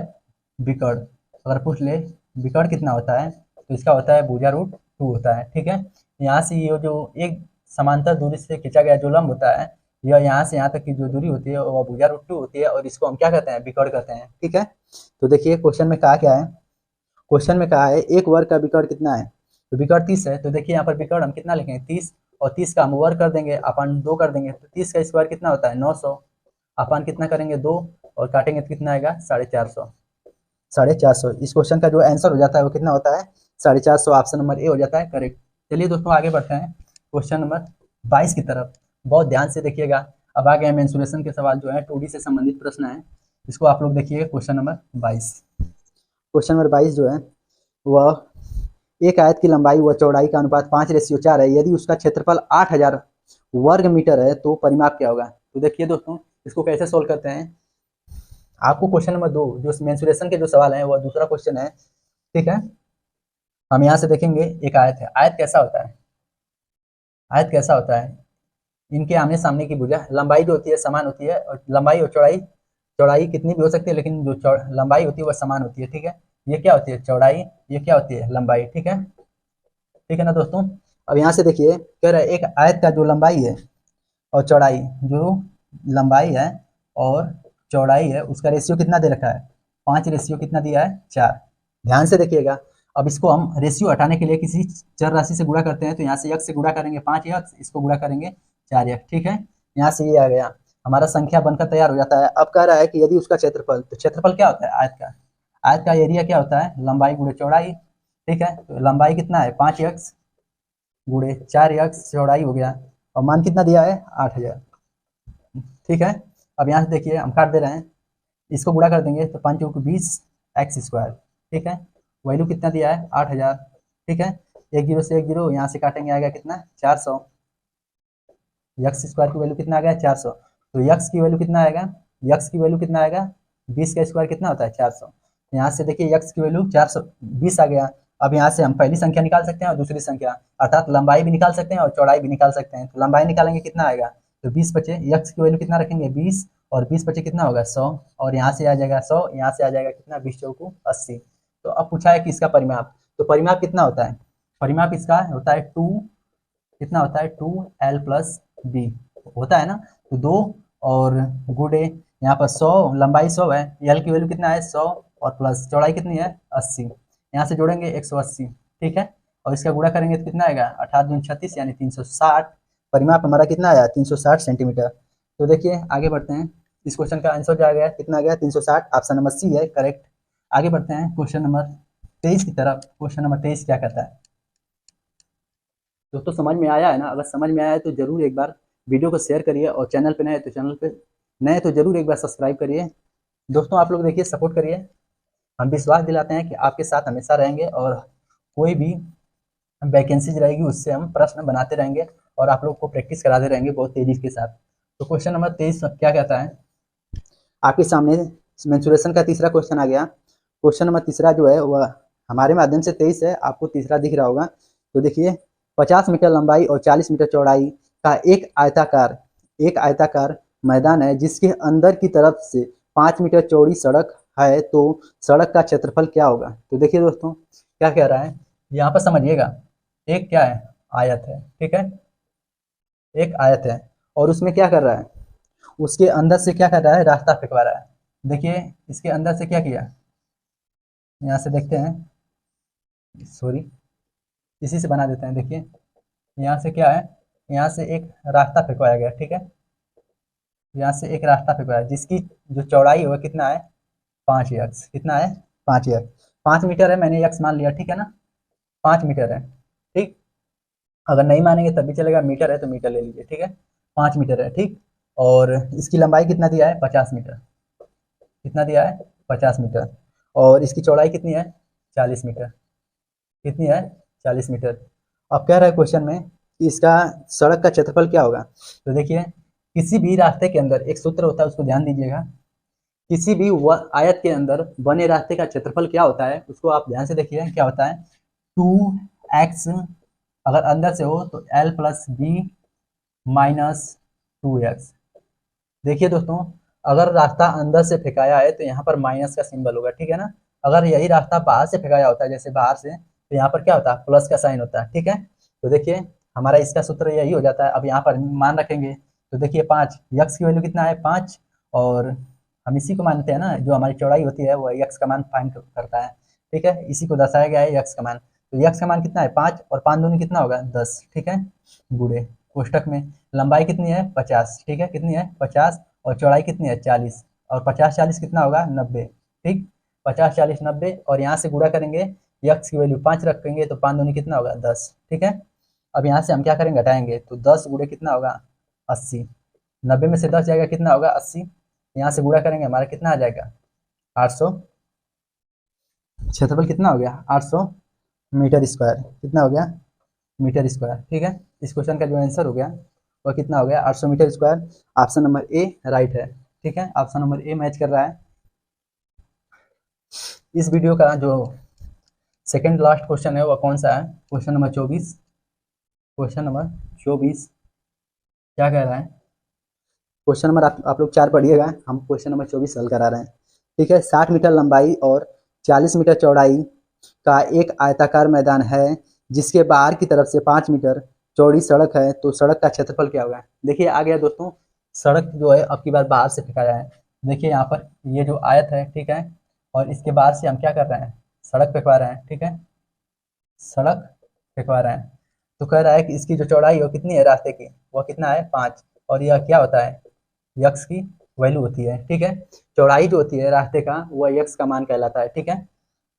विकर्ण, अगर पूछ ले विकर्ण कितना होता है तो इसका होता है भुजा रूट 2 होता है, ठीक है। यहाँ से ये जो एक समांतर दूरी से खींचा गया जो लंब होता है, यह यहाँ से यहाँ तक की जो दूरी होती है वह भुजा रूट 2 होती है, और इसको हम क्या कहते हैं, विकर्ण कहते हैं, ठीक है। तो देखिए क्वेश्चन में कहा क्या है, क्वेश्चन में कहा है एक वर्ग का विकर्ण कितना है, तो विकर्ण 30 है। तो देखिए यहाँ पर विकर्ण हम कितना लिखेंगे 30, और 30 का हम वर्ग कर देंगे अपन 2 कर देंगे, तो 30 का स्क्वायर कितना होता है 900, अपन कितना करेंगे 2 और काटेंगे तो कितना आएगा 450, 450। इस क्वेश्चन का जो आंसर हो जाता है वो कितना होता है 450, ऑप्शन नंबर ए हो जाता है करेक्ट। चलिए दोस्तों आगे बढ़ते हैं क्वेश्चन नंबर 22 की तरफ, बहुत ध्यान से देखिएगा। अब आ गए मेंसुरेशन के सवाल जो है 2D से संबंधित प्रश्न है, इसको आप लोग देखिए क्वेश्चन नंबर 22। क्वेश्चन नंबर 22 जो है वह एक आयत की लंबाई व चौड़ाई का अनुपात 5:4 है, यदि उसका क्षेत्रफल 8000 वर्ग मीटर है तो परिमाप क्या होगा। तो देखिए दोस्तों इसको कैसे सोल्व करते हैं, आपको क्वेश्चन नंबर 2 जो मेंसुरेशन के जो सवाल है वह दूसरा क्वेश्चन है, ठीक है। हम यहाँ से देखेंगे एक आयत है, आयत कैसा होता है, आयत कैसा होता है, इनके आमने सामने की भुजा लंबाई जो होती है समान होती है, और लंबाई और चौड़ाई, चौड़ाई कितनी भी हो सकती है लेकिन जो लंबाई होती है वह समान होती है, ठीक है। ये क्या होती है चौड़ाई, ये क्या होती है लंबाई, ठीक है, ठीक है ना दोस्तों। अब यहाँ से देखिए कह रहा है एक आयत का जो लंबाई है और चौड़ाई, जो लंबाई है और चौड़ाई है उसका रेशियो कितना दे रखा है 5, रेशियो कितना दिया है 4। ध्यान से देखिएगा, अब इसको हम रेशियो हटाने के लिए किसी चर राशि से गुणा करते हैं, तो यहाँ से x से गुणा करेंगे 5x, इसको गुणा करेंगे 4x, ठीक है। यहाँ से ये आ गया हमारा संख्या बनकर तैयार हो जाता है। अब कह रहा है कि यदि उसका क्षेत्रफल, तो क्षेत्रफल क्या होता है आयत का, आयत का एरिया क्या होता है लंबाई गुणे चौड़ाई, ठीक है। तो लंबाई कितना है 5x गुणे 4x, चौड़ाई हो गया, और मान कितना दिया है 8000, ठीक है। अब यहाँ से देखिए हम काट दे रहे हैं, इसको गुणा कर देंगे तो 5 × 20 एक्स स्क्वायर, ठीक है। वैल्यू कितना दिया है 8000, ठीक है। एक जीरो से एक जीरो यहाँ से काटेंगे आएगा कितना 400, यक्स स्क्वायर की वैल्यू कितना आ गया 400, तो यक्स की वैल्यू कितना आएगा, यक्स की वैल्यू कितना आएगा 20 का स्क्वायर कितना होता है 400। यहाँ से देखिए यक्स की वैल्यू 420 आ गया। अब यहाँ से हम पहली संख्या निकाल सकते हैं और दूसरी संख्या, अर्थात लंबाई भी निकाल सकते हैं और चौड़ाई भी निकाल सकते हैं। तो लंबाई निकालेंगे कितना आएगा, तो 20 बचे, यक्स की वैल्यू कितना रखेंगे 20, और 20 बचे कितना होगा 100, और यहाँ से आ जाएगा 100, यहाँ से आ जाएगा कितना 20 चौको 80। तो अब पूछा है कि इसका परिमाप, तो परिमाप कितना होता है, परिमाप इसका होता है 2, कितना होता है 2l + b होता है ना, तो 2 और गुणे यहाँ पर 100, लंबाई 100 है, l की वैल्यू कितना है 100, और प्लस चौड़ाई कितनी है 80, यहाँ से जोड़ेंगे 180, ठीक है। और इसका गुणा करेंगे तो कितना आएगा 18 दूनी 36 यानी 360, परिमाप हमारा कितना आया 360 सेंटीमीटर। तो देखिए आगे बढ़ते हैं, इस क्वेश्चन का आंसर जो आ गया कितना आ गया 360, ऑप्शन नंबर सी है करेक्ट। आगे बढ़ते हैं क्वेश्चन नंबर 23 की तरफ। क्वेश्चन नंबर 23 क्या कहता है, दोस्तों समझ में आया है ना, अगर समझ में आया है तो जरूर एक बार वीडियो को शेयर करिए, और चैनल पे नए तो जरूर एक बार सब्सक्राइब करिए। दोस्तों आप लोग देखिए सपोर्ट करिए, हम विश्वास दिलाते हैं कि आपके साथ हमेशा रहेंगे, और कोई भी वैकेंसीज रहेगी उससे हम प्रश्न बनाते रहेंगे और आप लोग को प्रैक्टिस कराते रहेंगे बहुत तेजी के साथ। तो क्वेश्चन नंबर 23 क्या कहता है, आपके सामने मेंसुरेशन का तीसरा क्वेश्चन आ गया। क्वेश्चन नंबर तीसरा जो है वह हमारे माध्यम से 23 है, आपको तीसरा दिख रहा होगा। तो देखिए 50 मीटर लंबाई और 40 मीटर चौड़ाई का एक आयताकार मैदान है जिसके अंदर की तरफ से 5 मीटर चौड़ी सड़क है, तो सड़क का क्षेत्रफल क्या होगा। तो देखिए दोस्तों क्या कह रहा है, यहाँ पर समझिएगा, एक क्या है आयत है, ठीक है, एक आयत है, और उसमें क्या कर रहा है, उसके अंदर से क्या कर रहा है रास्ता फेंकवा रहा है। देखिए इसके अंदर से क्या किया, यहाँ से देखते हैं, सॉरी इसी से बना देते हैं। देखिए यहाँ से क्या है, यहाँ से एक रास्ता फेंकवाया गया, ठीक है, यहाँ से एक रास्ता फेंकवाया जिसकी जो चौड़ाई है वह कितना है 5x, कितना है 5x, 5 मीटर है, मैंने x मान लिया, ठीक है ना, 5 मीटर है, ठीक। अगर नहीं मानेंगे तब भी चलेगा, मीटर है तो मीटर ले लीजिए, ठीक है, 5 मीटर है, ठीक। और इसकी लंबाई कितना दिया है 50 मीटर, कितना दिया है 50 मीटर, और इसकी चौड़ाई कितनी है 40 मीटर, कितनी है 40 मीटर। अब कह रहा है क्वेश्चन में कि इसका सड़क का क्षेत्रफल क्या होगा। तो देखिए किसी भी रास्ते के अंदर एक सूत्र होता है, उसको ध्यान दीजिएगा, किसी भी आयत के अंदर बने रास्ते का क्षेत्रफल क्या होता है उसको आप ध्यान से देखिए, क्या होता है 2x, अगर अंदर से हो तो l + b - 2x, देखिए दोस्तों, अगर रास्ता अंदर से फेंकाया है तो यहाँ पर माइनस का सिंबल होगा, ठीक है ना। अगर यही रास्ता बाहर से फेंकाया होता है, जैसे बाहर से, तो यहाँ पर क्या होता है, प्लस का साइन होता है, ठीक है। तो देखिए हमारा इसका सूत्र यही हो जाता है। अब यहाँ पर मान रखेंगे तो देखिए 5, यक्स की वैल्यू कितना है 5, और हम इसी को मानते हैं ना, जो हमारी चौड़ाई होती है वो यक्स का मान फाइंड करता है, ठीक है। इसी को दर्शाया गया है यक्स का मान। तो यक्स का मान कितना है 5, और 5 दूनी कितना होगा 10, ठीक है। गुणे कोष्टक में लंबाई कितनी है 50, ठीक है, कितनी है 50, और चौड़ाई कितनी है 40, और 50 40 कितना होगा 90, ठीक। 50 40 90, और यहाँ से गुणा करेंगे, यक्स की वैल्यू 5 रखेंगे तो 5 दूनी कितना होगा 10, ठीक है। अब यहाँ से हम क्या करेंगे, घटाएंगे, तो 10 गुणे कितना होगा 80, 90 में से 10 जाएगा कितना होगा 80, यहाँ से गुणा करेंगे हमारा कितना आ जाएगा 800। क्षेत्रफल कितना हो गया 800 मीटर स्क्वायर, कितना हो गया मीटर स्क्वायर, ठीक है। इस क्वेश्चन का जो आंसर हो गया वह कितना हो गया 800 meter square. Option number A right है, ठीक है, ऑप्शन नंबर ए मैच कर रहा है। इस वीडियो का जो सेकंड लास्ट क्वेश्चन है वह कौन सा है, क्वेश्चन नंबर 24। क्वेश्चन नंबर 24 क्या कह रहा है, क्वेश्चन नंबर आप लोग 4 पढ़िएगा, हम क्वेश्चन नंबर 24 हल करा रहे हैं, ठीक है। 60 मीटर लंबाई और 40 मीटर चौड़ाई का एक आयताकार मैदान है जिसके बाहर की तरफ से 5 मीटर चौड़ी सड़क है, तो सड़क का क्षेत्रफल क्या होगा। देखिए आ गया दोस्तों, सड़क जो है अब की बार बाहर से फेंकाया है। देखिए यहाँ पर ये जो आयत है, ठीक है, और इसके बाहर से हम क्या कर रहे हैं, सड़क फेंकवा रहे हैं, ठीक है, सड़क फेंकवा रहे हैं। तो कह रहा है कि इसकी जो चौड़ाई है कितनी है रास्ते की, वह कितना है 5, और यह क्या होता है यक्स की वैल्यू होती है, ठीक है। चौड़ाई जो होती है रास्ते का वह यक्स का मान कहलाता है, ठीक है।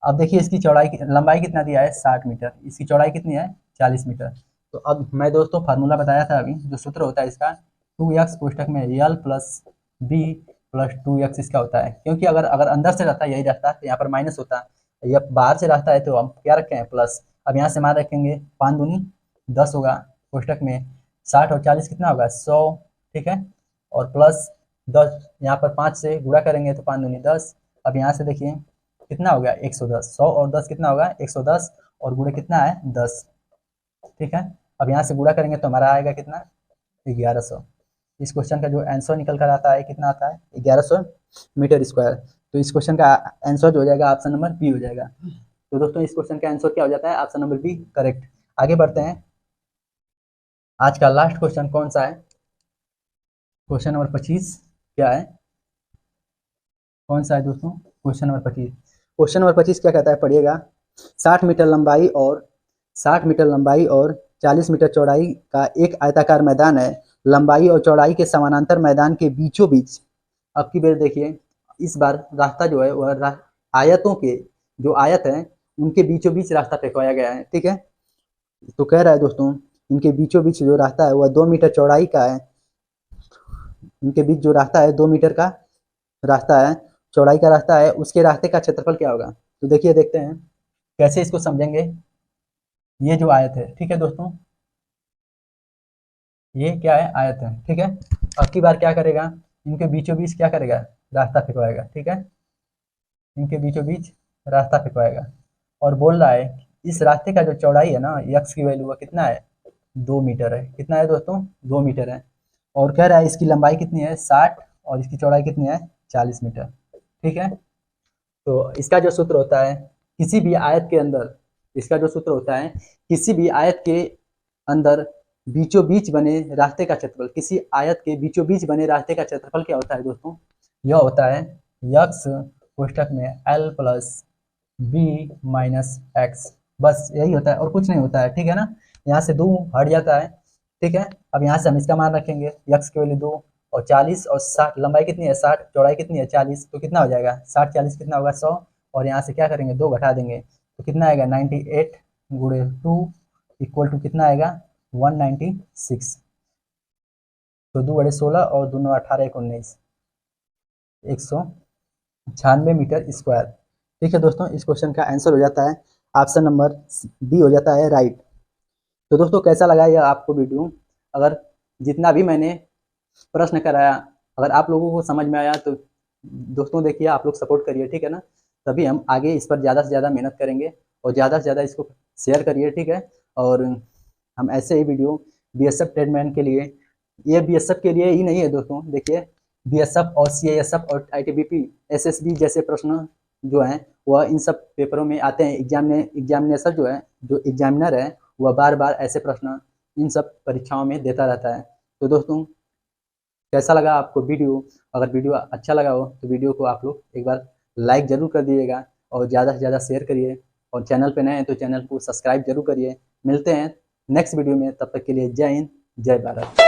अब देखिए इसकी चौड़ाई लंबाई कितना दिया है 60 मीटर, इसकी चौड़ाई कितनी है 40 मीटर। तो अब मैं दोस्तों फार्मूला बताया था अभी, जो सूत्र होता है इसका 2x कोष्टक में यल प्लस बी प्लस 2x इसका होता है, क्योंकि अगर अगर अंदर से रहता है यही रास्ता तो यहाँ पर माइनस होता है, यह बाहर से रास्ता है तो हम क्या रखे हैं प्लस। अब यहाँ से मान रखेंगे 5 दूनी 10 होगा, कोष्टक में 60 और 40 कितना होगा 100, ठीक है, और प्लस 10 यहाँ पर 5 से गुणा करेंगे तो 5 दूनी 10। अब यहाँ से देखिए कितना हो गया 110, 100 और 10 कितना होगा 110, और गुणे कितना है 10, ठीक है। अब यहाँ से गुणा करेंगे तो हमारा आएगा कितना 1100। इस क्वेश्चन का जो आंसर निकल कर आता है कितना आता है 1100 मीटर स्क्वायर। तो इस क्वेश्चन का आंसर जो हो जाएगा ऑप्शन नंबर बी हो जाएगा। तो दोस्तों इस क्वेश्चन का आंसर क्या हो जाता है ऑप्शन नंबर बी करेक्ट। आगे बढ़ते हैं, आज का लास्ट क्वेश्चन कौन सा है, क्वेश्चन नंबर 25 क्या है, कौन सा है दोस्तों क्वेश्चन नंबर 25। क्वेश्चन नंबर 25 क्या कहता है पढ़िएगा, 60 मीटर लंबाई और 60 मीटर लंबाई और 40 मीटर चौड़ाई का एक आयताकार मैदान है, लंबाई और चौड़ाई के समानांतर मैदान के बीचों बीच, अब की बार देखिए इस बार रास्ता जो है वह आयतों के जो आयत है उनके बीचों बीच रास्ता फेंकवाया गया है, ठीक है। तो कह रहा है दोस्तों इनके बीचों बीच जो रास्ता है वह 2 मीटर चौड़ाई का है, इनके बीच जो रास्ता है 2 मीटर का रास्ता है, चौड़ाई का रास्ता है, उसके रास्ते का क्षेत्रफल क्या होगा। तो देखिए देखते हैं कैसे इसको समझेंगे। ये जो आयत है, ठीक है दोस्तों, ये क्या है आयत है, ठीक है। अब की बार क्या करेगा, इनके बीचों बीच क्या करेगा रास्ता फेंकवाएगा, ठीक है, इनके बीचों बीच रास्ता फेंकवाएगा, और बोल रहा है इस रास्ते का जो चौड़ाई है ना यक्स की वैल्यू कितना है 2 मीटर है, कितना है दोस्तों 2 मीटर है, और कह रहा है इसकी लंबाई कितनी है 60 और इसकी चौड़ाई कितनी है 40 मीटर, ठीक है। तो इसका जो सूत्र होता है किसी भी आयत के अंदर, इसका जो सूत्र होता है किसी भी आयत के अंदर बीचों बीच बने रास्ते का क्षेत्रफल, किसी आयत के बीचों बीच बने रास्ते का क्षेत्रफल क्या होता है दोस्तों, यह होता है यक्स कोष्टक में L plus B minus X, बस यही होता है और कुछ नहीं होता है, ठीक है ना। यहाँ से 2 हट जाता है, ठीक है। अब यहाँ से हम इसका मान रखेंगे यक्स की वैल्यू 2 और 40 और 60, लंबाई कितनी है 60, चौड़ाई कितनी है 40, तो कितना हो जाएगा 60 40 कितना होगा 100, और यहाँ से क्या करेंगे 2 घटा देंगे तो कितना आएगा 98 गुणे 2 इक्वल टू कितना आएगा 196। तो 2 बड़े 16 और 2 18 1 19, 196 मीटर स्क्वायर, ठीक है दोस्तों। इस क्वेश्चन का आंसर हो जाता है ऑप्शन नंबर बी हो जाता है राइट। तो दोस्तों कैसा लगा यह आपको वीडियो, अगर जितना भी मैंने प्रश्न कराया अगर आप लोगों को समझ में आया तो दोस्तों देखिए आप लोग सपोर्ट करिए, ठीक है ना, तभी हम आगे इस पर ज़्यादा से ज़्यादा मेहनत करेंगे, और ज़्यादा से ज़्यादा इसको शेयर करिए, ठीक है। और हम ऐसे ही वीडियो बीएसएफ ट्रेडमैन के लिए, ये बीएसएफ के लिए ही नहीं है दोस्तों, देखिए बीएसएफ और सीआईएसएफ और आईटीबीपी एसएसबी जैसे प्रश्न जो हैं वह इन सब पेपरों में आते हैं। एग्जामिनेशन जो है, जो एग्जामिनर है वह बार बार ऐसे प्रश्न इन सब परीक्षाओं में देता रहता है। तो दोस्तों कैसा लगा आपको वीडियो? अगर वीडियो अच्छा लगा हो तो वीडियो को आप लोग एक बार लाइक जरूर कर दीजिएगा और ज़्यादा से ज़्यादा शेयर करिए, और चैनल पे नए हैं तो चैनल को सब्सक्राइब जरूर करिए। मिलते हैं नेक्स्ट वीडियो में, तब तक के लिए जय हिंद, जय भारत।